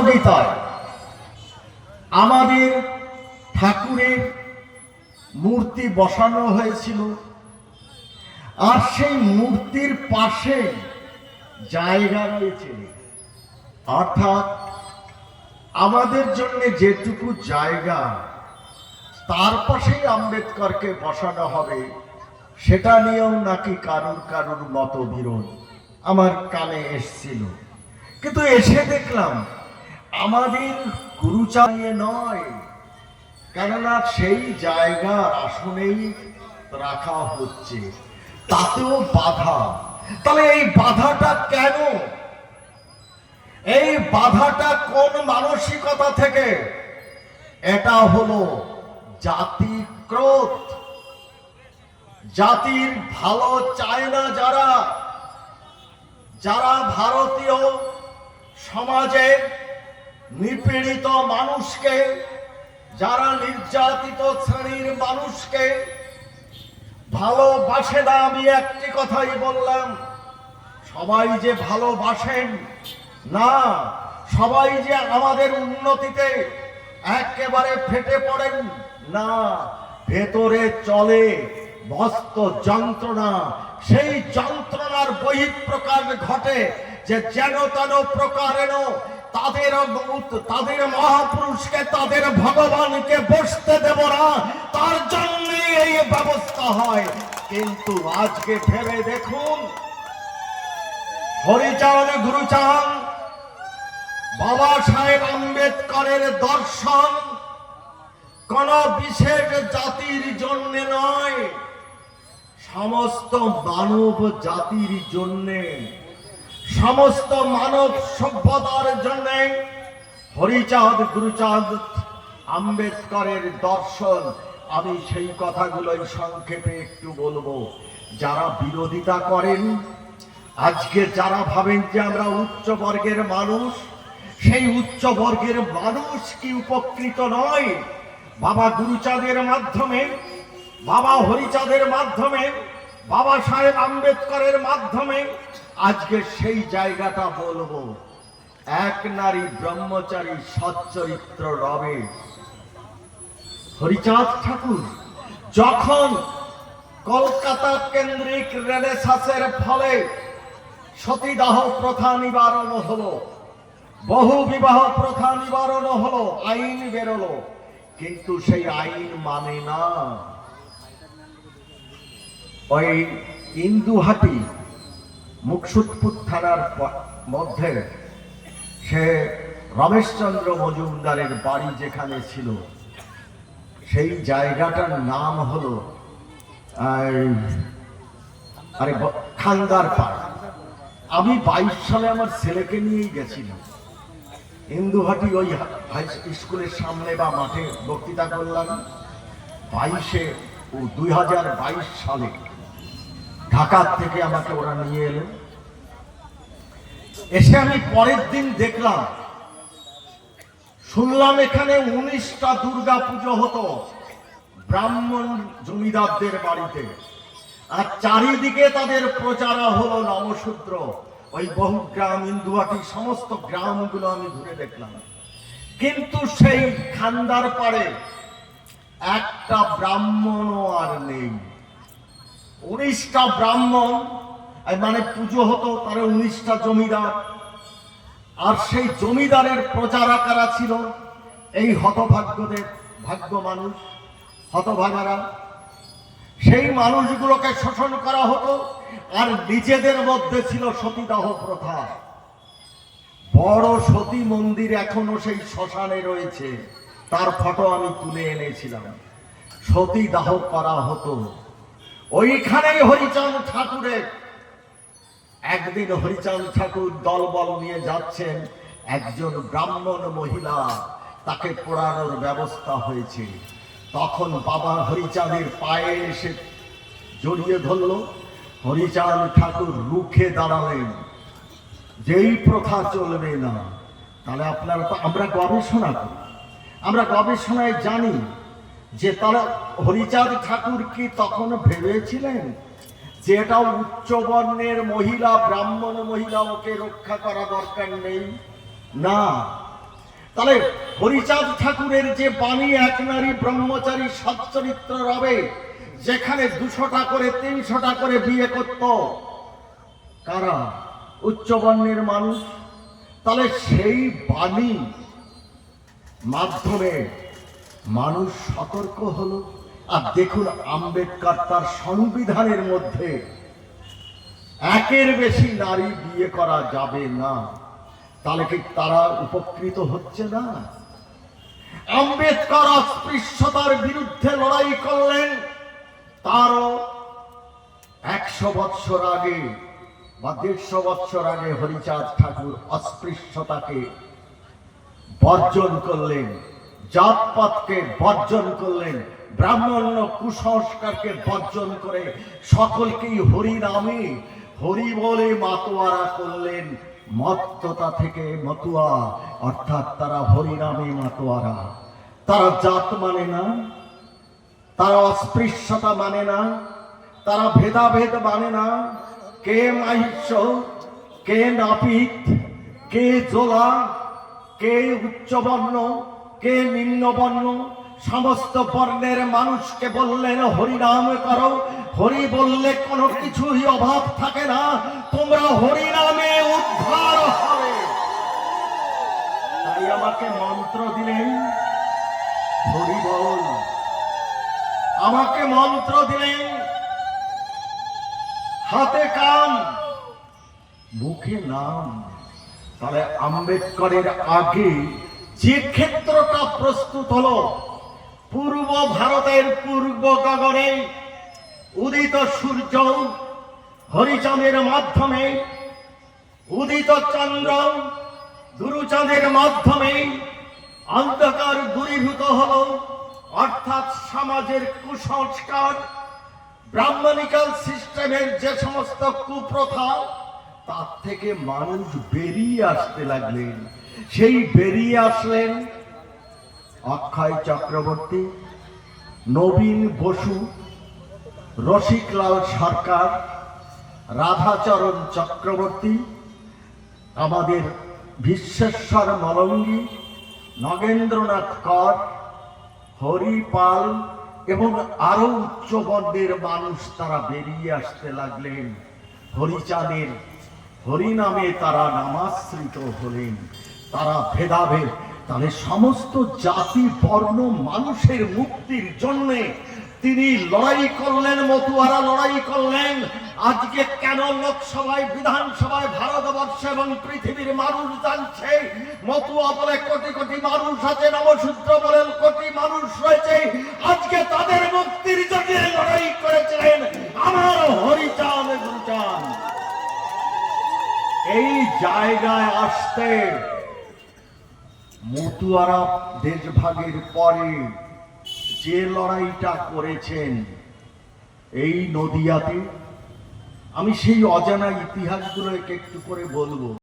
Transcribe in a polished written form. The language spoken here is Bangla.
গীতায় আমাদের ঠাকুরের মূর্তি বসানো হয়েছিল, আর সেই মূর্তির পাশে জায়গা রয়েছে, অর্থাৎ আমাদের জন্য যেটুকু জায়গা তার পাশেই আম্বেদকরকে বসানো হবে, সেটা নিয়েও নাকি কারুর মতবিরোধ আমার কানে এসছিল। কিন্তু এসে দেখলাম আমাদের গুরুচারিয়ে নয়, কেননা সেই জায়গা আসনেই রাখা হচ্ছে, তাতেও বাধা। তাহলে এই বাধাটা কেন? এই বাধাটা কোন মানসিকতা থেকে? এটা হলো জাতি ক্রোধ, জাতির ভালো চায় না যারা, যারা ভারতীয় সমাজে নিপীড়িত মানুষকে, যারা নির্যাতিত শ্রেণীর মানুষকে ভালোবাসে না। আমি একটি কথাই বললাম, সবাই যে ভালোবাসেন না, সবাই যে আমাদের উন্নতিতে একেবারে ফেটে পড়েন না, ভেতরে চলে মস্ত যন্ত্রণা। সেই যন্ত্রণার বহিঃপ্রকাশ ঘটে যে যেন তেন প্রকারেণ তাদের মহাপুরুষকে, তাদের ভগবানকে বসতে দেব না, তার জন্য এই ব্যবস্থা হয়। কিন্তু আজকে ভেবে দেখুন, হরিচাঁদ গুরুচাঁদ বাবা সাহেব আম্বেদকরের দর্শন কোন বিশেষ জাতির জন্য নয়, সমস্ত মানব জাতির জন্য, সমস্ত মানব সভ্যতার জন্য হরিচাঁদ গুরুচাঁদ আম্বেদকরের দর্শন। আমি সেই কথাগুলোই সংক্ষেপে একটু বলবো। যারা বিরোধিতা করেন, আজকে যারা ভাবেন যে আমরা উচ্চ বর্গের মানুষ, সেই উচ্চ বর্গের মানুষ কি উপকৃত নয়? বাবা গুরুচাঁদের মাধ্যমে, বাবা হরিচাঁদের মাধ্যমে, বাবা সাহেব আম্বেদকরের মাধ্যমে আজকে সেই জায়গাটা বলবো। এক নারী ব্রহ্মচারী সচ্চরিত্র রবে হরিচাঁদ ঠাকুর যখন কলকাতা কেন্দ্রিক রেনেসাঁসের ফলে সতীদাহ প্রথা নিবারণ হলো, বহু বিবাহ প্রথা নিবারণ হলো, আইন বেরোলো, কিন্তু সেই আইন মানে না। ওই ইন্দুহাটি মুকসুদপুর থানার মধ্যে সে রমেশচন্দ্র মজুমদারের বাড়ি যেখানে ছিল, সেই জায়গাটার নাম হলো খান্দার পাড়। আমি 22 সালে আমার ছেলেকে নিয়েই গেছিলাম ইন্দুহাটি ওই হাই স্কুলের সামনে বা মাঠে বক্তৃতা করলাম। 2022 সালে ঢাকার থেকে আমাকে ওরা নিয়ে এলো। এসে আমি পরের দিন দেখলাম, শুনলাম এখানে 19টা দুর্গা পুজো হতো ব্রাহ্মণ জমিদারদের বাড়িতে, আর চারিদিকে তাদের প্রচারা হলো নমশূদ্র। ওই বহু গ্রাম, ইন্দুহাটি সমস্ত গ্রামগুলো আমি ঘুরে দেখলাম, কিন্তু সেই খান্দার পাড়ে একটা ব্রাহ্মণও আর নেই। 19টা ব্রাহ্মণ, মানে পুজো হতো, তার 19টা জমিদার, আর সেই জমিদারের প্রচারা কারা ছিল? এই হতভাগ্যদের, ভাগ্য মানুষ, হতভাগারা। সেই মানুষগুলোকে শোষণ করা হতো, আর নিজেদের মধ্যে ছিল সতীদাহ প্রথা। বড় সতী মন্দির এখনো সেই শ্মশানে রয়েছে, তার ফটো আমি তুলে এনেছিলাম। সতীদাহ করা হতো ওইখানেই। হরিচাঁদ ঠাকুরের একদিন হরিচাঁদ ঠাকুর দলবল নিয়ে যাচ্ছেন, একজন ব্রাহ্মণ মহিলা, তাকে পোড়ানোর ব্যবস্থা হয়েছে। তখন বাবা হরিচাঁদের পায়ে এসে জড়িয়ে ধরল। হরিচাঁদ ঠাকুর রুখে দাঁড়ালেন, যেই প্রথা চলবে না। তাহলে আপনারা তো, আমরা গবেষণা করি, আমরা গবেষণায় জানি যে তারা হরিচাঁদ ঠাকুর কি তখন ভেবেছিলেন যে এটা উচ্চ বর্ণের মহিলা, ব্রাহ্মণ মহিলা, ওকে রক্ষা করা দরকার নেই? না, তাহলে হরিচাঁদ ঠাকুরের যে বাণী এক নারী ব্রহ্মচারী সচ্চরিত্র রবে, যেখানে 200টা করে 300টা করে বিয়ে করত কারা? উচ্চবর্ণের মানুষ। তাহলে সেই বাণী মাধ্যমে মানুষ সতর্ক হলো। আর দেখুন আম্বেদকর তার সংবিধানের মধ্যে একের বেশি নারী বিয়ে করা যাবে না। তাহলে কি তারা উপকৃত হচ্ছে না? আম্বেদকর অস্পৃশ্যতার বিরুদ্ধে লড়াই করলেন। তারও 100 বৎসর আগে বা 150 বৎসর আগে হরিচাঁদ ঠাকুর অস্পৃশ্যতাকে বর্জন করলেন, জাতপাতকে বর্জন করলেন, ব্রাহ্মণ্য কুসংস্কারকে বর্জন করে সকলকেই হরি নামে হরি বলে মাতোয়ারা করলেন। মত্ততা থেকে মতুয়া, অর্থাৎ তারা হরি নামে মাতোয়ারা। তারা জাত মানে না, তারা অস্পৃশ্যতা মানে না, তারা ভেদাভেদ মানে না। কে মাহিষ্য, কে নাপিত, কে জোলা, কে উচ্চবর্ণ, কে নিম্নবর্ণ, সমস্ত বর্ণের মানুষকে বললেন হরিনাম করো। হরি বললে কোনো কিছুই অভাব থাকে না, তোমরা হরিনামে উদ্ধার হবে। তাই আমাকে মন্ত্র দিলেন হরি বল, আমাকে মন্ত্র দিলেন হাতে কাম মুখে নাম। তাহলে আম্বেদকরের আগে যে ক্ষেত্রটা প্রস্তুত হলো, পূর্ব ভারতের পূর্ব গগনে উদিত সূর্য হরিচাঁদের মাধ্যমে, উদিত চন্দ্র গুরুচাঁদের মাধ্যমে অন্ধকার দূরীভূত হলো। অর্থাৎ সমাজের কুসংস্কার, ব্রাহ্মণিক্যাল সিস্টেমের যে সমস্ত কুপ্রথা, তার থেকে মানুষ বেরিয়ে আসতে লাগলেন। সেই বেরিয়ে আসলেন অক্ষয় চক্রবর্তী, নবীন বসু, রসিকলাল সরকার, রাধাচরণ চক্রবর্তী, আমাদের বিশ্বেশ্বর মলঙ্গী, নগেন্দ্রনাথ কর, হরিপাল এবং আরো উচ্চবর্ণের মানুষ তারা বেরিয়ে আসতে লাগলেন। হরিচাঁদের হরিনামে তারা নামাশ্রিত হলেন। তারা ভেদাভেদ, তাহলে সমস্ত জাতি বর্ণ মানুষের মুক্তির জন্য তিনি লড়াই করলেন, মতুয়ারা লড়াই করলেন। আজকে কেন লোকসভায় বিধানসভায় ভারতবর্ষ এবং পৃথিবীর মানুষ জানছে মতুয়া বলে কোটি কোটি মানুষ আছে, নমশূদ্র বলে কোটি মানুষ রয়েছে, আজকে তাদের মুক্তির জন্য লড়াই করেছিলেন আমার হরিচাঁদ গুরুচাঁদ। এই জায়গায় আসতে মতুয়ারা দেশভাগের পরে যে লড়াইটা করেছেন এই নদিয়াতে, আমি সেই অজানা ইতিহাসগুলো একটু করে বলবো।